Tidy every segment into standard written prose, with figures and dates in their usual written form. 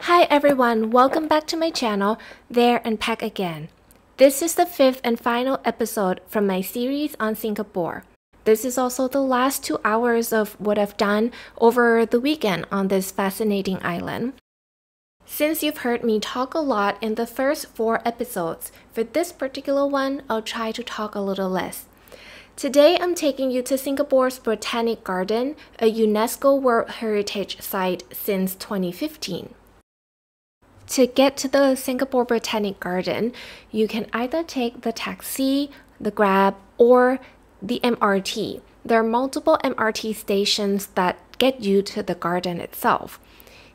Hi everyone, welcome back to my channel, There and Back Again. This is the fifth and final episode from my series on Singapore. This is also the last 2 hours of what I've done over the weekend on this fascinating island. Since you've heard me talk a lot in the first 4 episodes, for this particular one, I'll try to talk a little less. Today, I'm taking you to Singapore's Botanic Garden, a UNESCO World Heritage Site since 2015. To get to the Singapore Botanic Garden, you can either take the taxi, the Grab, or the MRT. There are multiple MRT stations that get you to the garden itself.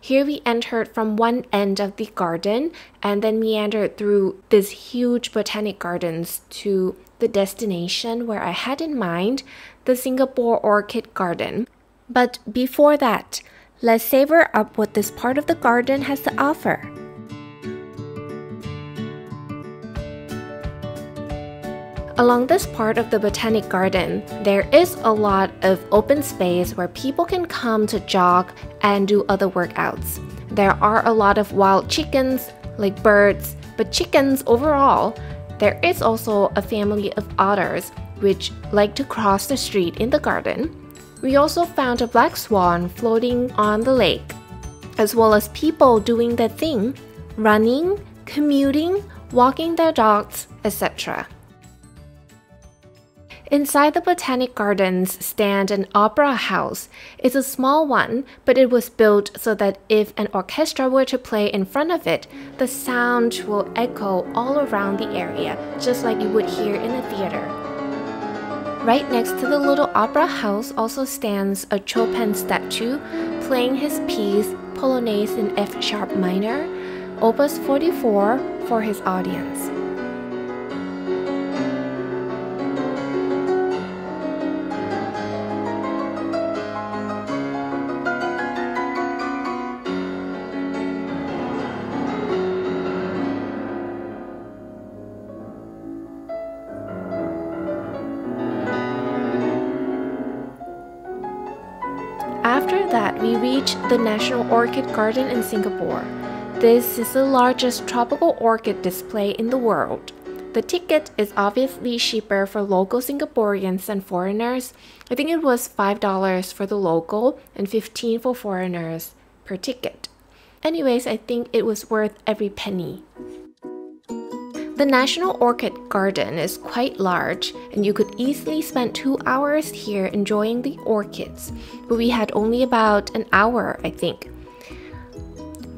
Here we entered from one end of the garden and then meandered through this huge botanic gardens to the destination where I had in mind, the Singapore Orchid Garden. But before that, let's savor up what this part of the garden has to offer. Along this part of the Botanic Garden, there is a lot of open space where people can come to jog and do other workouts. There are a lot of wild chickens, like birds, but chickens overall. There is also a family of otters which like to cross the street in the garden. We also found a black swan floating on the lake, as well as people doing their thing, running, commuting, walking their dogs, etc. Inside the Botanic Gardens stand an opera house. It's a small one, but it was built so that if an orchestra were to play in front of it, the sound will echo all around the area, just like you would hear in a theater. Right next to the little opera house also stands a Chopin statue playing his piece Polonaise in F-sharp minor, Opus 44, for his audience. After that, we reached the National Orchid Garden in Singapore. This is the largest tropical orchid display in the world. The ticket is obviously cheaper for local Singaporeans than foreigners. I think it was $5 for the local and $15 for foreigners per ticket. Anyways, I think it was worth every penny. The National Orchid Garden is quite large, and you could easily spend 2 hours here enjoying the orchids, but we had only about an hour, I think.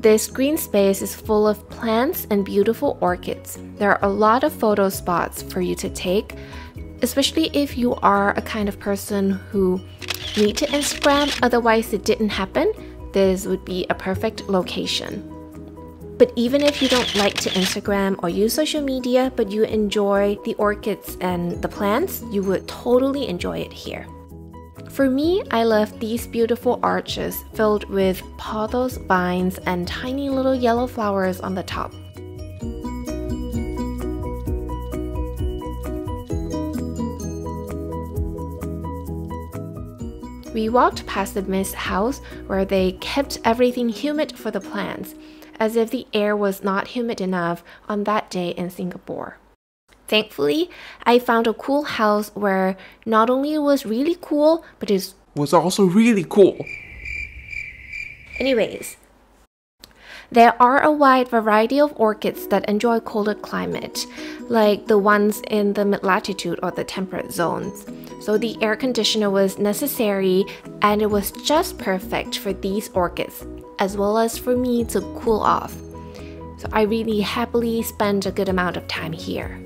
This green space is full of plants and beautiful orchids. There are a lot of photo spots for you to take, especially if you are a kind of person who need to Instagram, otherwise it didn't happen. This would be a perfect location. But even if you don't like to Instagram or use social media, but you enjoy the orchids and the plants, you would totally enjoy it here. For me, I love these beautiful arches filled with pothos vines and tiny little yellow flowers on the top. We walked past the mist house where they kept everything humid for the plants, as if the air was not humid enough on that day in Singapore. Thankfully, I found a cool house where not only it was really cool, but it was also really cool. Anyways, there are a wide variety of orchids that enjoy colder climate, like the ones in the mid-latitude or the temperate zones. So the air conditioner was necessary, and it was just perfect for these orchids, as well as for me to cool off. So I really happily spent a good amount of time here.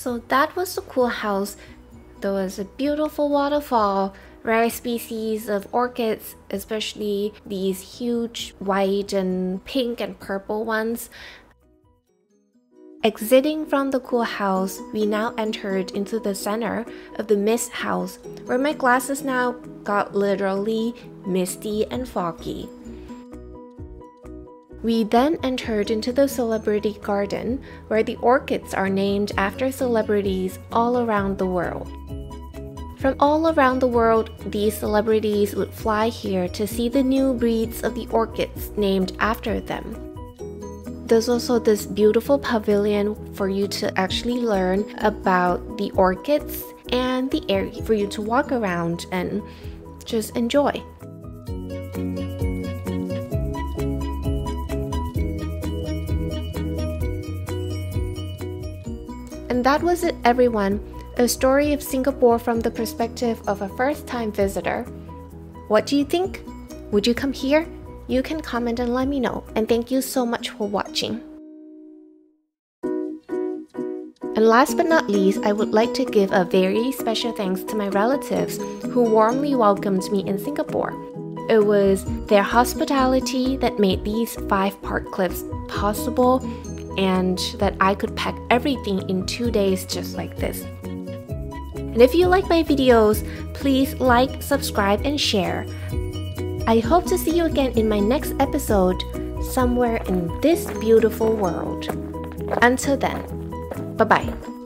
So that was the cool house. There was a beautiful waterfall, rare species of orchids, especially these huge white and pink and purple ones. Exiting from the cool house, we now entered into the center of the mist house, where my glasses now got literally misty and foggy. We then entered into the celebrity garden, where the orchids are named after celebrities all around the world. From all around the world, these celebrities would fly here to see the new breeds of the orchids named after them. There's also this beautiful pavilion for you to actually learn about the orchids and the area for you to walk around and just enjoy. And that was it, everyone. A story of Singapore from the perspective of a first-time visitor. What do you think? Would you come here? You can comment and let me know. And thank you so much for watching. And last but not least, I would like to give a very special thanks to my relatives who warmly welcomed me in Singapore. It was their hospitality that made these 5 park clips possible, and that I could pack everything in 2 days just like this. And if you like my videos, please like, subscribe, and share. I hope to see you again in my next episode, somewhere in this beautiful world. Until then, bye-bye.